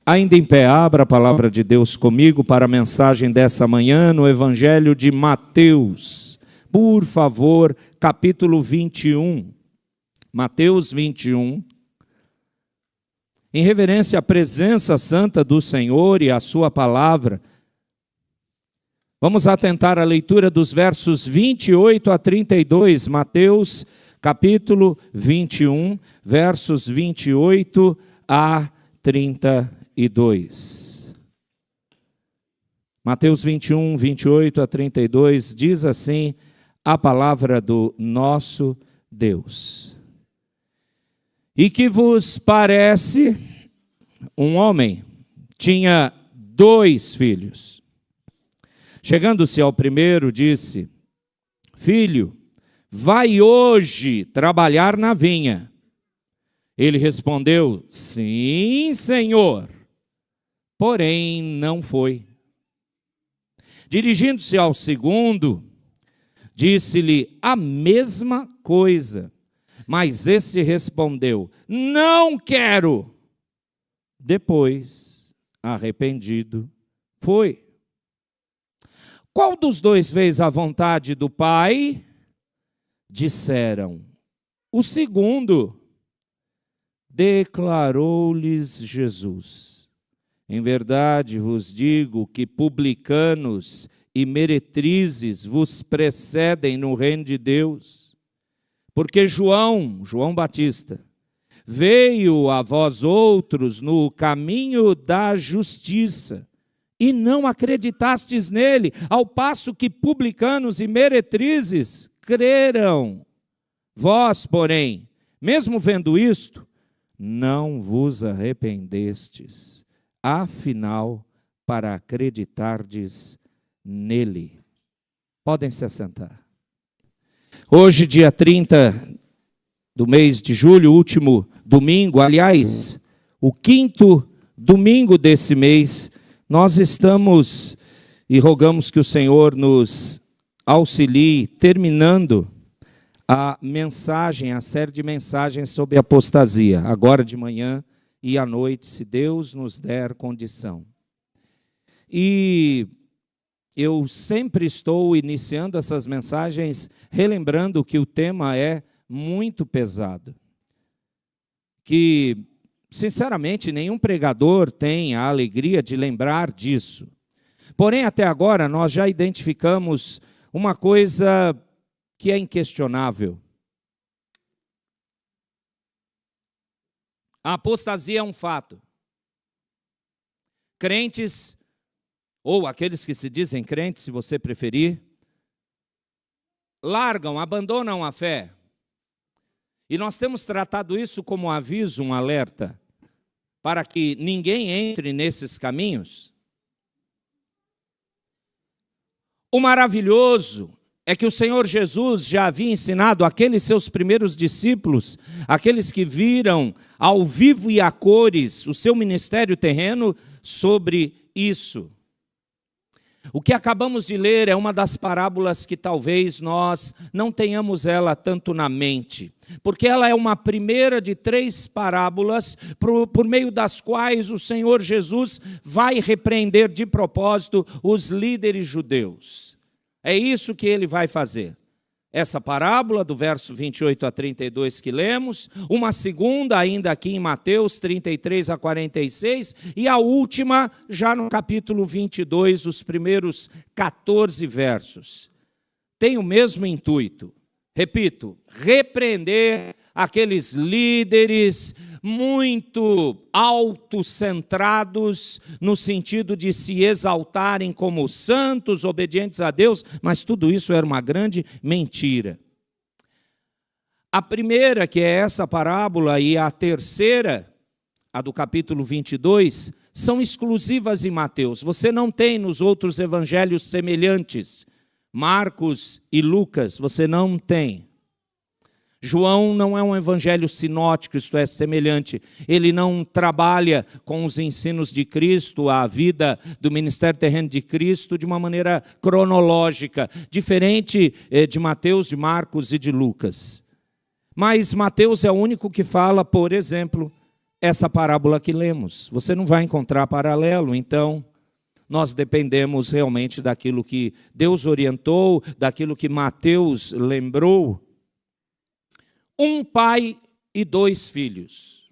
Ainda em pé, abra a palavra de Deus comigo para a mensagem dessa manhã no Evangelho de Mateus. Por favor, capítulo 21. Mateus 21. Em reverência à presença santa do Senhor e à sua palavra, vamos atentar à leitura dos versos 28 a 32. Mateus, capítulo 21, versos 28 a 32. Mateus 21, 28 a 32, diz assim a palavra do nosso Deus. E que vos parece, um homem tinha 2 filhos. Chegando-se ao primeiro, disse: Filho, vai hoje trabalhar na vinha. Ele respondeu: Sim, Senhor. Porém, não foi. Dirigindo-se ao segundo, disse-lhe a mesma coisa. Mas esse respondeu: Não quero. Depois, arrependido, foi. Qual dos 2 fez a vontade do Pai? Disseram: O segundo. Declarou-lhes Jesus: Em verdade vos digo que publicanos e meretrizes vos precedem no reino de Deus. Porque João Batista, veio a vós outros no caminho da justiça, e não acreditastes nele, ao passo que publicanos e meretrizes creram. Vós, porém, mesmo vendo isto, não vos arrependestes, afinal, para acreditardes nele. Podem se assentar. Hoje, dia 30 do mês de julho, último domingo, aliás, o 5º domingo desse mês, nós estamos e rogamos que o Senhor nos auxilie, terminando a mensagem, a série de mensagens sobre apostasia, agora de manhã e à noite, se Deus nos der condição. E eu sempre estou iniciando essas mensagens relembrando que o tema é muito pesado. Que, sinceramente, nenhum pregador tem a alegria de lembrar disso. Porém, até agora, nós já identificamos uma coisa que é inquestionável. A apostasia é um fato. Crentes, ou aqueles que se dizem crentes, se você preferir, largam, abandonam a fé. E nós temos tratado isso como um aviso, um alerta, para que ninguém entre nesses caminhos. O maravilhoso é que o Senhor Jesus já havia ensinado aqueles seus primeiros discípulos, aqueles que viram ao vivo e a cores o seu ministério terreno, sobre isso. O que acabamos de ler é uma das parábolas que talvez nós não tenhamos ela tanto na mente, porque ela é uma primeira de 3 parábolas por meio das quais o Senhor Jesus vai repreender de propósito os líderes judeus. É isso que ele vai fazer. Essa parábola do verso 28 a 32 que lemos, uma segunda ainda aqui em Mateus 33 a 46, e a última já no capítulo 22, os primeiros 14 versos. Tem o mesmo intuito, repito, repreender aqueles líderes muito autocentrados, no sentido de se exaltarem como santos, obedientes a Deus, mas tudo isso era uma grande mentira. A primeira, que é essa parábola, e a terceira, a do capítulo 22, são exclusivas em Mateus. Você não tem nos outros evangelhos semelhantes. Marcos e Lucas, você não tem. João não é um evangelho sinótico, isto é, semelhante. Ele não trabalha com os ensinos de Cristo, a vida do ministério terreno de Cristo, de uma maneira cronológica, diferente de Mateus, de Marcos e de Lucas. Mas Mateus é o único que fala, por exemplo, essa parábola que lemos. Você não vai encontrar paralelo, então nós dependemos realmente daquilo que Deus orientou, daquilo que Mateus lembrou. Um pai e 2 filhos.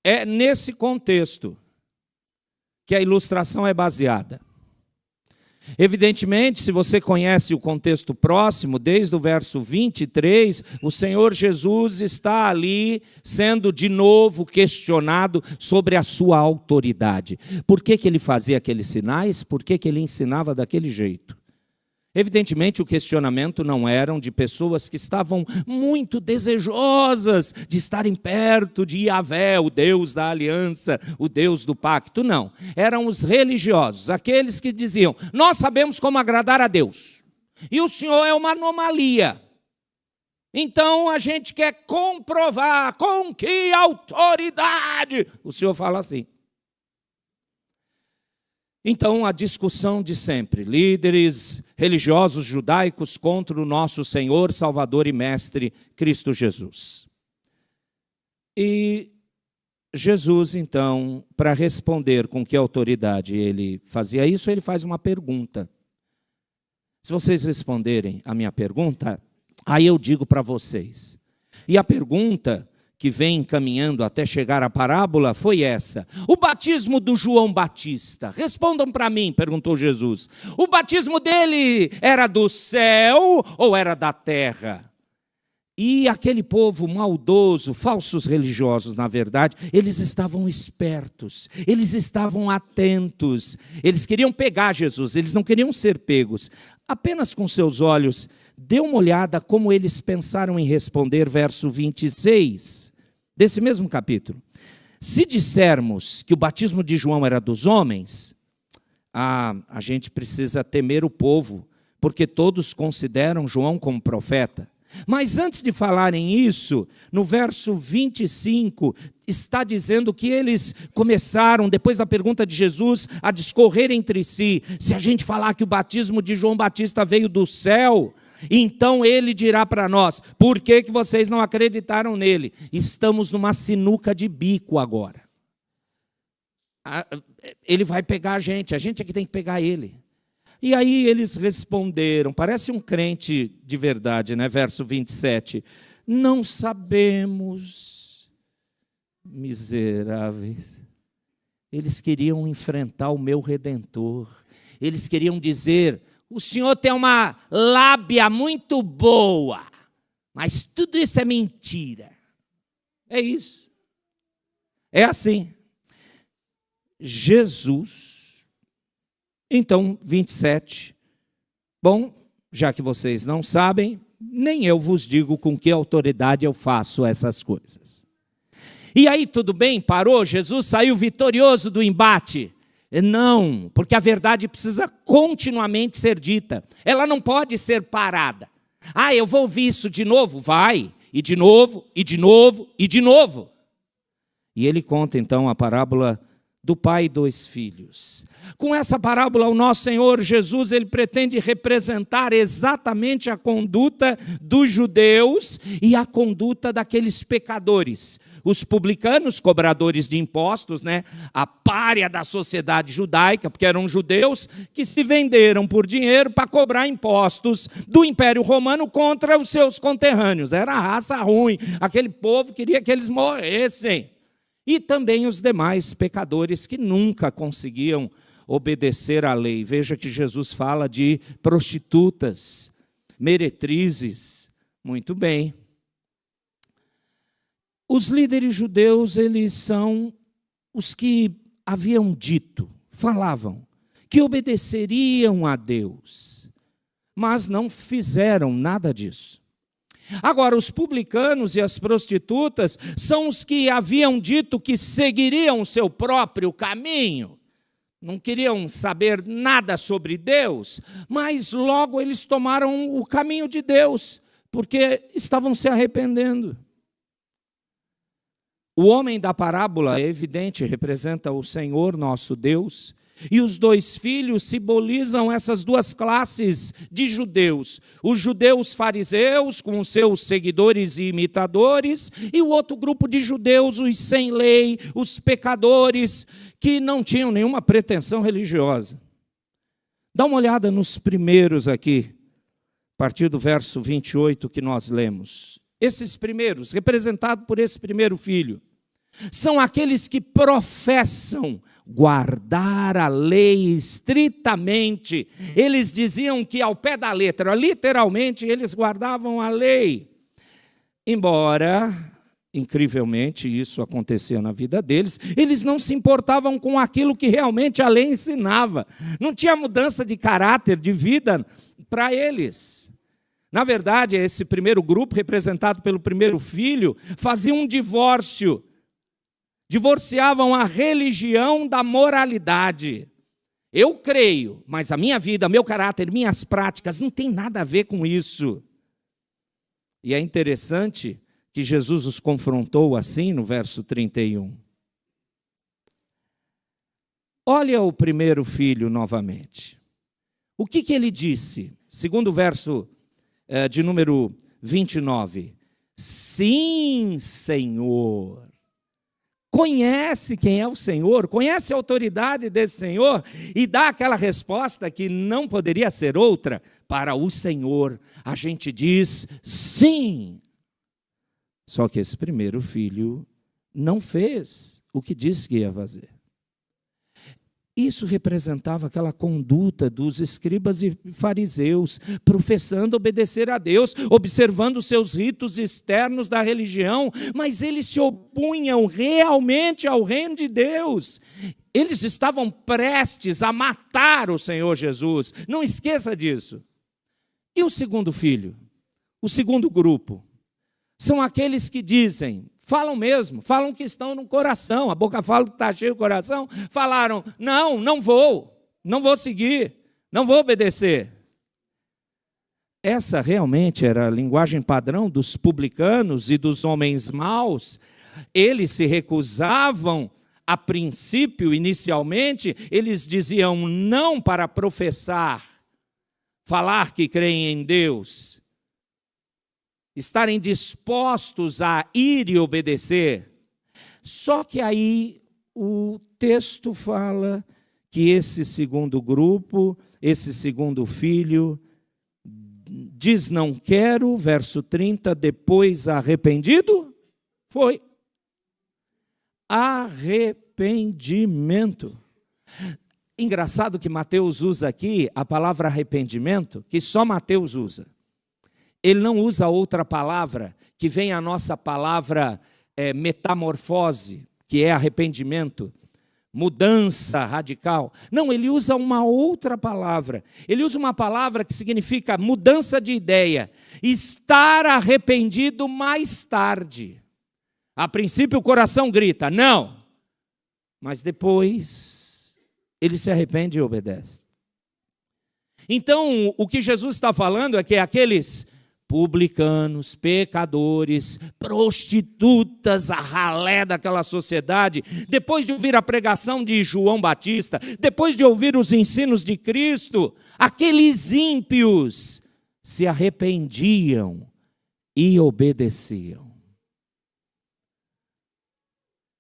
É nesse contexto que a ilustração é baseada. Evidentemente, se você conhece o contexto próximo, desde o verso 23, o Senhor Jesus está ali sendo de novo questionado sobre a sua autoridade. Por que ele fazia aqueles sinais? Por que ele ensinava daquele jeito? Evidentemente, o questionamento não eram de pessoas que estavam muito desejosas de estarem perto de Yahvé, o Deus da aliança, o Deus do pacto, não. Eram os religiosos, aqueles que diziam, nós sabemos como agradar a Deus, e o Senhor é uma anomalia. Então, a gente quer comprovar com que autoridade o Senhor fala assim. Então, a discussão de sempre, líderes religiosos judaicos contra o nosso Senhor, Salvador e Mestre, Cristo Jesus. E Jesus, então, para responder com que autoridade ele fazia isso, ele faz uma pergunta. Se vocês responderem a minha pergunta, aí eu digo para vocês. E a pergunta que vem encaminhando até chegar à parábola foi essa. O batismo do João Batista, respondam para mim, perguntou Jesus. O batismo dele era do céu ou era da terra? E aquele povo maldoso, falsos religiosos, na verdade, eles estavam espertos, eles estavam atentos, eles queriam pegar Jesus, eles não queriam ser pegos. Apenas com seus olhos, dê uma olhada como eles pensaram em responder, verso 26. Desse mesmo capítulo. Se dissermos que o batismo de João era dos homens, a gente precisa temer o povo, porque todos consideram João como profeta. Mas antes de falarem isso, no verso 25, está dizendo que eles começaram, depois da pergunta de Jesus, a discorrer entre si. Se a gente falar que o batismo de João Batista veio do céu, então ele dirá para nós, por que vocês não acreditaram nele? Estamos numa sinuca de bico agora. Ele vai pegar a gente é que tem que pegar ele. E aí eles responderam, parece um crente de verdade, né? Verso 27, não sabemos, miseráveis. Eles queriam enfrentar o meu Redentor, eles queriam dizer, o Senhor tem uma lábia muito boa, mas tudo isso é mentira. É isso. É assim. Jesus, então, 27. Bom, já que vocês não sabem, nem eu vos digo com que autoridade eu faço essas coisas. E aí, tudo bem? Parou? Jesus saiu vitorioso do embate? Não, porque a verdade precisa continuamente ser dita. Ela não pode ser parada. Ah, eu vou ouvir isso de novo? Vai. E de novo, e de novo, e de novo. E ele conta então a parábola do pai e 2 filhos. Com essa parábola, o nosso Senhor Jesus, ele pretende representar exatamente a conduta dos judeus e a conduta daqueles pecadores. Os publicanos, cobradores de impostos, né? A pária da sociedade judaica, porque eram judeus que se venderam por dinheiro para cobrar impostos do Império Romano contra os seus conterrâneos. Era a raça ruim, aquele povo queria que eles morressem. E também os demais pecadores que nunca conseguiam obedecer à lei. Veja que Jesus fala de prostitutas, meretrizes. Muito bem. Os líderes judeus, eles são os que haviam dito, falavam, que obedeceriam a Deus, mas não fizeram nada disso. Agora, os publicanos e as prostitutas são os que haviam dito que seguiriam o seu próprio caminho, não queriam saber nada sobre Deus, mas logo eles tomaram o caminho de Deus, porque estavam se arrependendo. O homem da parábola, é evidente, representa o Senhor nosso Deus, E os dois filhos simbolizam essas duas classes de judeus. Os judeus fariseus, com os seus seguidores e imitadores, e o outro grupo de judeus, os sem lei, os pecadores, que não tinham nenhuma pretensão religiosa. Dá uma olhada nos primeiros aqui, a partir do verso 28 que nós lemos. Esses primeiros, representados por esse primeiro filho, são aqueles que professam guardar a lei estritamente. Eles diziam que ao pé da letra, literalmente, eles guardavam a lei. Embora, incrivelmente, isso acontecia na vida deles, eles não se importavam com aquilo que realmente a lei ensinava. Não tinha mudança de caráter, de vida para eles. Na verdade, esse primeiro grupo, representado pelo primeiro filho, fazia um divórcio. Divorciavam a religião da moralidade. Eu creio, mas a minha vida, meu caráter, minhas práticas não tem nada a ver com isso. E é interessante que Jesus os confrontou assim no verso 31. Olha o primeiro filho novamente. O que ele disse? Segundo o verso de número 29. Sim, Senhor. Conhece quem é o Senhor, conhece a autoridade desse Senhor e dá aquela resposta que não poderia ser outra. Para o Senhor, a gente diz sim. Só que esse primeiro filho não fez o que disse que ia fazer. Isso representava aquela conduta dos escribas e fariseus, professando obedecer a Deus, observando os seus ritos externos da religião, mas eles se opunham realmente ao reino de Deus. Eles estavam prestes a matar o Senhor Jesus, não esqueça disso. E o segundo filho, o segundo grupo, são aqueles que dizem, falam mesmo, falam que estão no coração, a boca fala que está cheio o coração, falaram, não vou seguir, não vou obedecer. Essa realmente era a linguagem padrão dos publicanos e dos homens maus. Eles se recusavam, a princípio, inicialmente, eles diziam não para professar, falar que creem em Deus, estarem dispostos a ir e obedecer. Só que aí o texto fala que esse segundo grupo, esse segundo filho, diz não quero, verso 30, depois arrependido, foi. Arrependimento. Engraçado que Mateus usa aqui a palavra arrependimento, que só Mateus usa. Ele não usa outra palavra, que vem a nossa palavra metamorfose, que é arrependimento, mudança radical. Não, ele usa uma outra palavra. Ele usa uma palavra que significa mudança de ideia. Estar arrependido mais tarde. A princípio o coração grita, não. Mas depois ele se arrepende e obedece. Então, o que Jesus está falando é que aqueles publicanos, pecadores, prostitutas, a ralé daquela sociedade, depois de ouvir a pregação de João Batista, depois de ouvir os ensinos de Cristo, aqueles ímpios se arrependiam e obedeciam.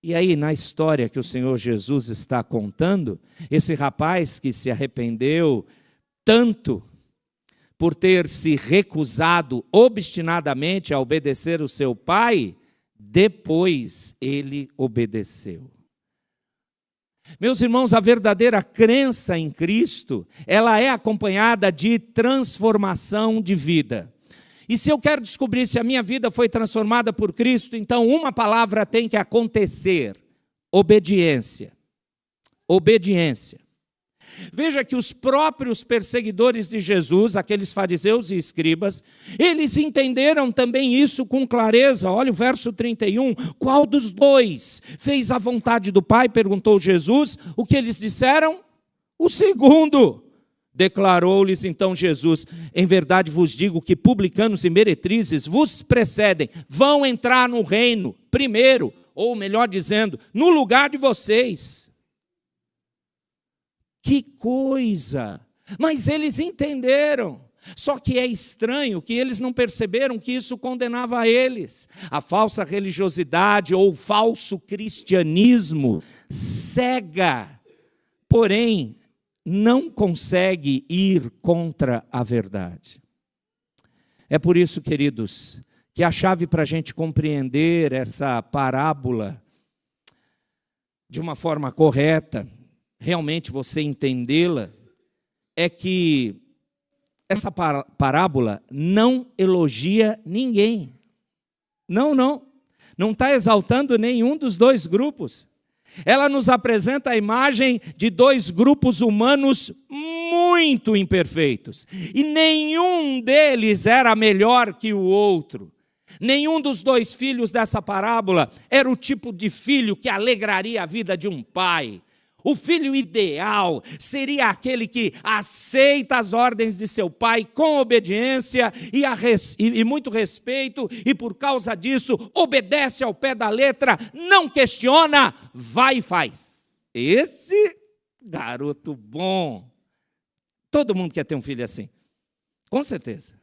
E aí, na história que o Senhor Jesus está contando, esse rapaz que se arrependeu tanto por ter se recusado obstinadamente a obedecer o seu pai, depois ele obedeceu. Meus irmãos, a verdadeira crença em Cristo, ela é acompanhada de transformação de vida. E se eu quero descobrir se a minha vida foi transformada por Cristo, então uma palavra tem que acontecer: obediência. Obediência. Veja que os próprios perseguidores de Jesus, aqueles fariseus e escribas, eles entenderam também isso com clareza. Olha o verso 31. Qual dos dois fez a vontade do Pai? Perguntou Jesus. O que eles disseram? O segundo. Declarou-lhes então Jesus: em verdade vos digo que publicanos e meretrizes vos precedem, vão entrar no reino primeiro, ou melhor dizendo, no lugar de vocês. Que coisa! Mas eles entenderam. Só que é estranho que eles não perceberam que isso condenava a eles. A falsa religiosidade ou o falso cristianismo cega, porém não consegue ir contra a verdade. É por isso, queridos, que a chave para a gente compreender essa parábola de uma forma correta, realmente você entendê-la, é que essa parábola não elogia ninguém. Não está exaltando nenhum dos dois grupos. Ela nos apresenta a imagem de dois grupos humanos muito imperfeitos. E nenhum deles era melhor que o outro. Nenhum dos dois filhos dessa parábola era o tipo de filho que alegraria a vida de um pai. O filho ideal seria aquele que aceita as ordens de seu pai com obediência e muito respeito, e por causa disso obedece ao pé da letra, não questiona, vai e faz. Esse garoto bom. Todo mundo quer ter um filho assim, com certeza.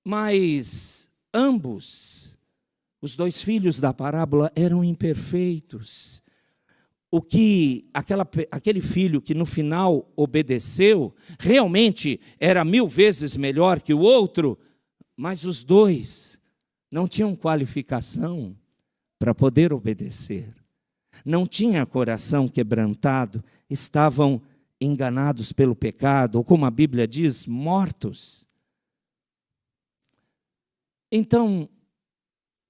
Mas ambos, os dois filhos da parábola, eram imperfeitos. Aquele filho que no final obedeceu, realmente era 1000 vezes melhor que o outro, mas os dois não tinham qualificação para poder obedecer. Não tinham coração quebrantado, estavam enganados pelo pecado, ou como a Bíblia diz, mortos. Então,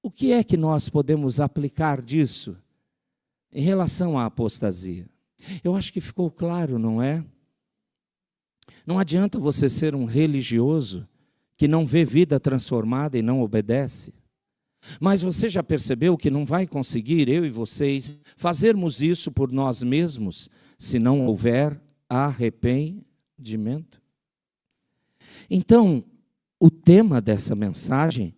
o que é que nós podemos aplicar disso em relação à apostasia? Eu acho que ficou claro, não é? Não adianta você ser um religioso que não vê vida transformada e não obedece. Mas você já percebeu que não vai conseguir, eu e vocês, fazermos isso por nós mesmos, se não houver arrependimento? Então, o tema dessa mensagem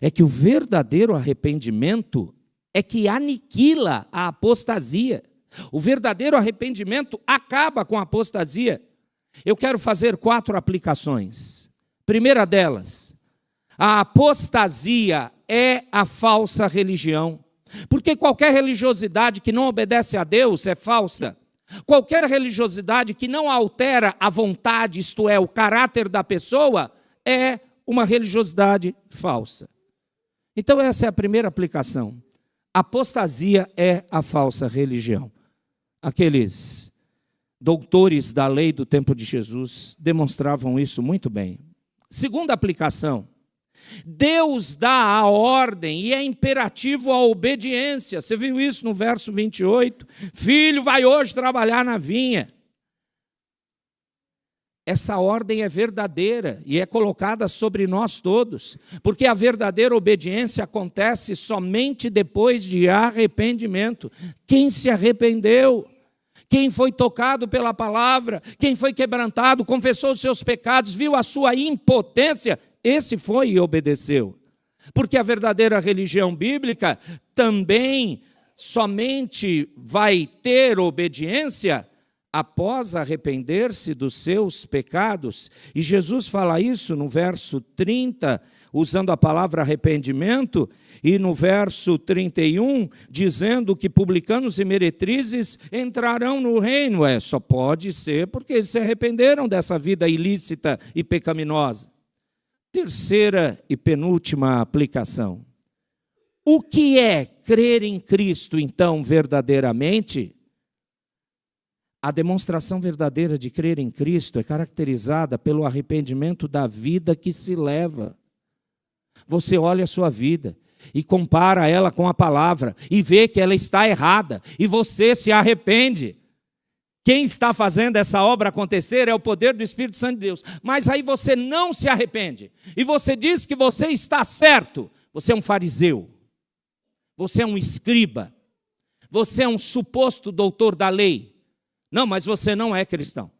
é que o verdadeiro arrependimento é que aniquila a apostasia. O verdadeiro arrependimento acaba com a apostasia. Eu quero fazer 4 aplicações. Primeira delas, a apostasia é a falsa religião. Porque qualquer religiosidade que não obedece a Deus é falsa. Qualquer religiosidade que não altera a vontade, isto é, o caráter da pessoa, é uma religiosidade falsa. Então essa é a primeira aplicação. Apostasia é a falsa religião. Aqueles doutores da lei do tempo de Jesus demonstravam isso muito bem. Segunda aplicação, Deus dá a ordem e é imperativo a obediência. Você viu isso no verso 28? Filho, vai hoje trabalhar na vinha. Essa ordem é verdadeira e é colocada sobre nós todos, porque a verdadeira obediência acontece somente depois de arrependimento. Quem se arrependeu, quem foi tocado pela palavra, quem foi quebrantado, confessou os seus pecados, viu a sua impotência, esse foi e obedeceu. Porque a verdadeira religião bíblica também somente vai ter obediência após arrepender-se dos seus pecados. E Jesus fala isso no verso 30, usando a palavra arrependimento, e no verso 31, dizendo que publicanos e meretrizes entrarão no reino. Só pode ser porque eles se arrependeram dessa vida ilícita e pecaminosa. Terceira e penúltima aplicação. O que é crer em Cristo, então, verdadeiramente? A demonstração verdadeira de crer em Cristo é caracterizada pelo arrependimento da vida que se leva. Você olha a sua vida e compara ela com a palavra e vê que ela está errada e você se arrepende. Quem está fazendo essa obra acontecer é o poder do Espírito Santo de Deus. Mas aí você não se arrepende e você diz que você está certo. Você é um fariseu, você é um escriba, você é um suposto doutor da lei. Não, mas você não é cristão.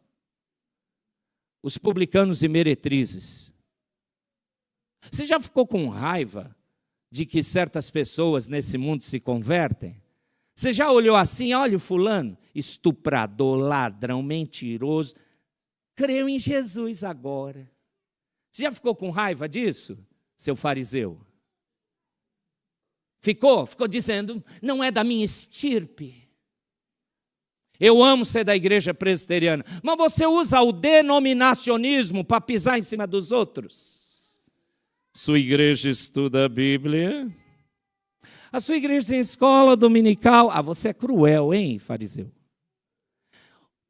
Os publicanos e meretrizes. Você já ficou com raiva de que certas pessoas nesse mundo se convertem? Você já olhou assim, olha o fulano, estuprador, ladrão, mentiroso, creu em Jesus agora. Você já ficou com raiva disso, seu fariseu? Ficou dizendo, não é da minha estirpe. Eu amo ser da igreja presbiteriana, mas você usa o denominacionismo para pisar em cima dos outros. Sua igreja estuda a Bíblia? A sua igreja tem escola dominical? Ah, você é cruel, hein, fariseu?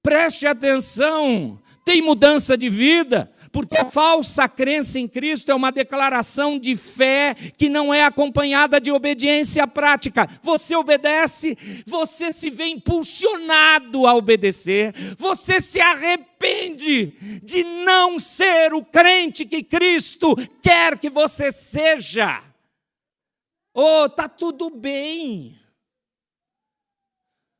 Preste atenção, tem mudança de vida, porque a falsa crença em Cristo é uma declaração de fé que não é acompanhada de obediência prática. Você obedece, você se vê impulsionado a obedecer, você se arrepende de não ser o crente que Cristo quer que você seja. Oh, está tudo bem.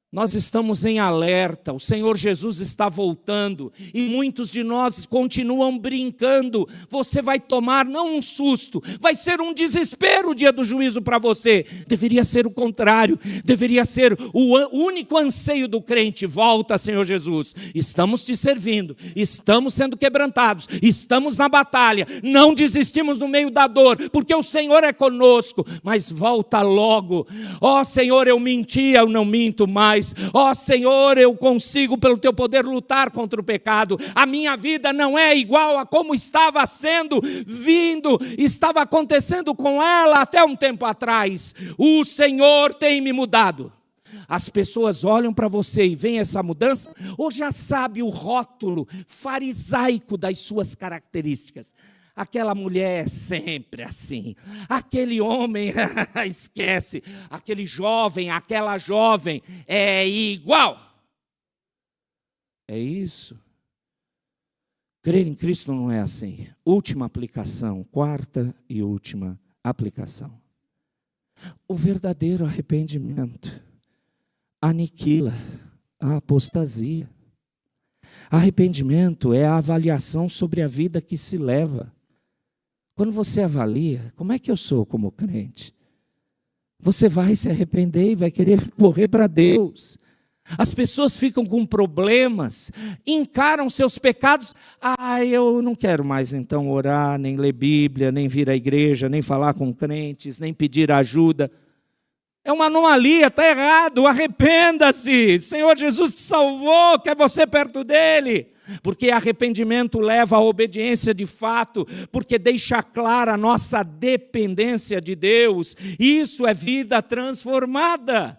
Nós estamos em alerta, o Senhor Jesus está voltando e muitos de nós continuam brincando. Você vai tomar não um susto, vai ser um desespero o dia do juízo para você. Deveria ser o contrário, deveria ser o único anseio do crente. Volta, Senhor Jesus, estamos te servindo, estamos sendo quebrantados, estamos na batalha, não desistimos no meio da dor, porque o Senhor é conosco, mas volta logo. Ó Senhor, eu mentia, eu não minto mais. Ó Senhor, eu consigo pelo teu poder lutar contra o pecado. A minha vida não é igual a como estava estava acontecendo com ela até um tempo atrás. O Senhor tem me mudado. As pessoas olham para você e veem essa mudança, ou já sabe o rótulo farisaico das suas características. Aquela mulher é sempre assim, aquele homem, esquece, aquele jovem, aquela jovem, é igual. É isso. Crer em Cristo não é assim. Última aplicação, quarta e última aplicação. O verdadeiro arrependimento aniquila a apostasia. Arrependimento é a avaliação sobre a vida que se leva. Quando você avalia, como é que eu sou como crente? Você vai se arrepender e vai querer correr para Deus. As pessoas ficam com problemas, encaram seus pecados. Eu não quero mais então orar, nem ler Bíblia, nem vir à igreja, nem falar com crentes, nem pedir ajuda. É uma anomalia, está errado, arrependa-se. Senhor Jesus te salvou, quer você perto dele. Porque arrependimento leva à obediência de fato, porque deixa clara a nossa dependência de Deus. Isso é vida transformada.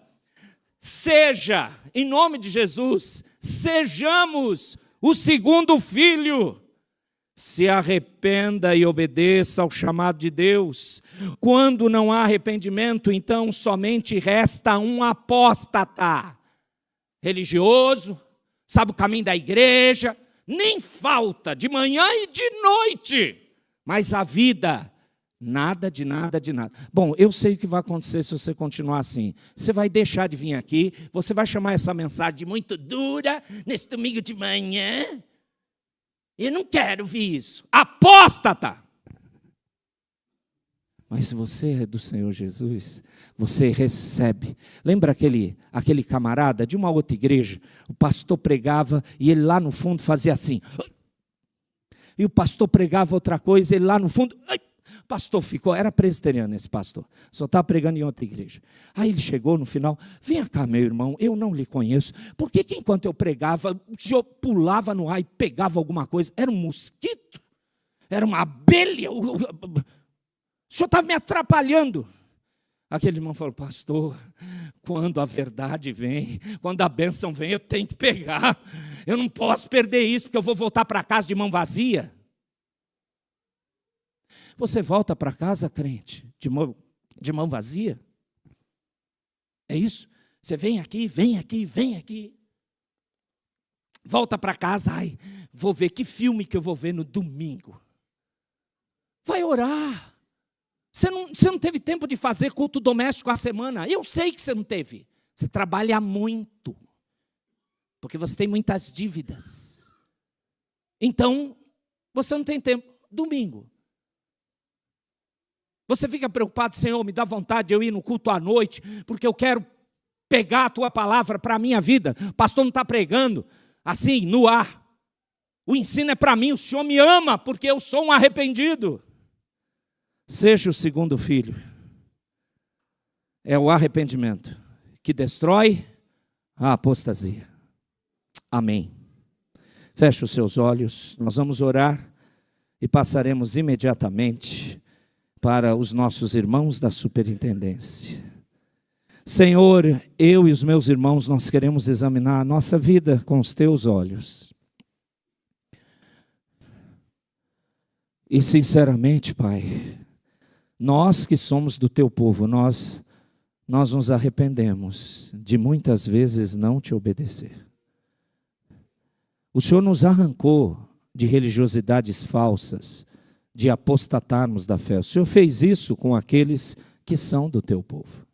Seja, em nome de Jesus, sejamos o segundo filho. Se arrependa e obedeça ao chamado de Deus. Quando não há arrependimento, então somente resta um apóstata, religioso, sabe o caminho da igreja, nem falta de manhã e de noite, mas a vida, nada de nada de nada. Bom, eu sei o que vai acontecer se você continuar assim. Você vai deixar de vir aqui, você vai chamar essa mensagem de muito dura, nesse domingo de manhã. Eu não quero ouvir isso. Apóstata! Mas se você é do Senhor Jesus, você recebe. Lembra aquele camarada de uma outra igreja? O pastor pregava e ele lá no fundo fazia assim. E o pastor pregava outra coisa, ele lá no fundo... O pastor ficou, era presbiteriano esse pastor, só estava pregando em outra igreja. Aí ele chegou no final, vem cá meu irmão, eu não lhe conheço, por que enquanto eu pregava, o senhor pulava no ar e pegava alguma coisa? Era um mosquito? Era uma abelha? O senhor estava me atrapalhando. Aquele irmão falou, pastor, quando a verdade vem, quando a bênção vem, eu tenho que pegar. Eu não posso perder isso, porque eu vou voltar para casa de mão vazia. Você volta para casa, crente, de mão vazia? É isso? Você vem aqui, vem aqui, vem aqui. Volta para casa, vou ver que filme que eu vou ver no domingo. Vai orar. Você não teve tempo de fazer culto doméstico a semana. Eu sei que você não teve. Você trabalha muito. Porque você tem muitas dívidas. Então, você não tem tempo. Domingo. Você fica preocupado, Senhor, me dá vontade de eu ir no culto à noite, porque eu quero pegar a tua palavra para a minha vida. O pastor não está pregando assim, no ar. O ensino é para mim, o Senhor me ama, porque eu sou um arrependido. Seja o segundo filho. É o arrependimento que destrói a apostasia. Amém. Feche os seus olhos, nós vamos orar e passaremos imediatamente para os nossos irmãos da superintendência. Senhor, eu e os meus irmãos, nós queremos examinar a nossa vida com os teus olhos. E sinceramente, Pai, nós que somos do teu povo, nós nos arrependemos de muitas vezes não te obedecer. O Senhor nos arrancou de religiosidades falsas, de apostatarmos da fé. O Senhor fez isso com aqueles que são do teu povo.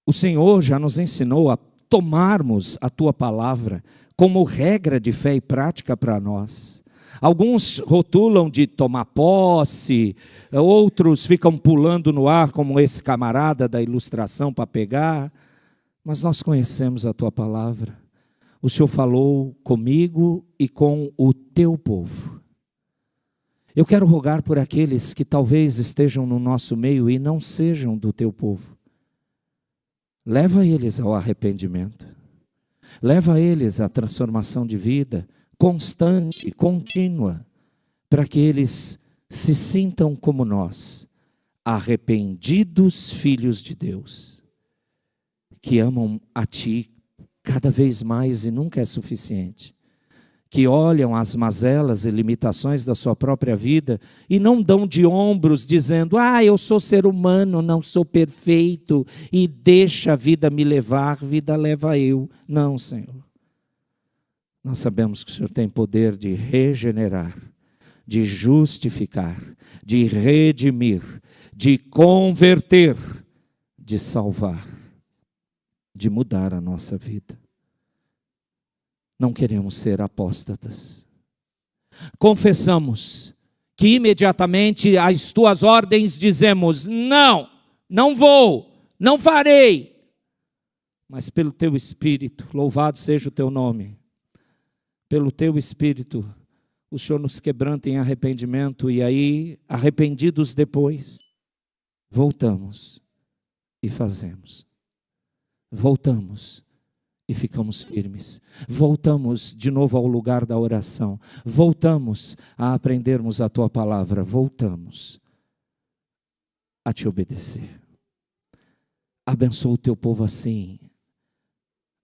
O Senhor já nos ensinou a tomarmos a tua palavra como regra de fé e prática para nós. Alguns rotulam de tomar posse, outros ficam pulando no ar, como esse camarada da ilustração para pegar, mas nós conhecemos a tua palavra. O Senhor falou comigo e com o teu povo. Eu quero rogar por aqueles que talvez estejam no nosso meio e não sejam do teu povo. Leva eles ao arrependimento. Leva eles à transformação de vida constante, contínua, para que eles se sintam como nós, arrependidos filhos de Deus, que amam a Ti cada vez mais e nunca é suficiente, que olham as mazelas e limitações da sua própria vida e não dão de ombros dizendo, eu sou ser humano, não sou perfeito, e deixa a vida me levar, vida leva eu. Não, Senhor. Nós sabemos que o Senhor tem poder de regenerar, de justificar, de redimir, de converter, de salvar, de mudar a nossa vida. Não queremos ser apóstatas. Confessamos que imediatamente às tuas ordens dizemos, não vou, não farei. Mas pelo teu Espírito, louvado seja o teu nome, pelo teu Espírito, o Senhor nos quebranta em arrependimento e aí, arrependidos depois, voltamos e fazemos. Voltamos e ficamos firmes. Voltamos de novo ao lugar da oração. Voltamos a aprendermos a tua palavra. Voltamos a te obedecer. Abençoa o teu povo assim,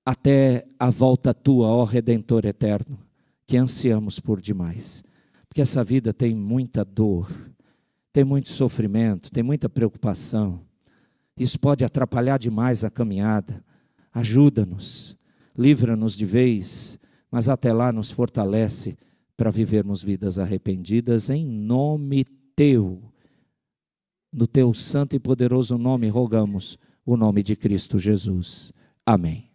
até a volta tua, ó Redentor eterno, que ansiamos por demais. Porque essa vida tem muita dor, tem muito sofrimento, tem muita preocupação. Isso pode atrapalhar demais a caminhada. Ajuda-nos, livra-nos de vez, mas até lá nos fortalece para vivermos vidas arrependidas em nome teu. No teu santo e poderoso nome rogamos, o nome de Cristo Jesus. Amém.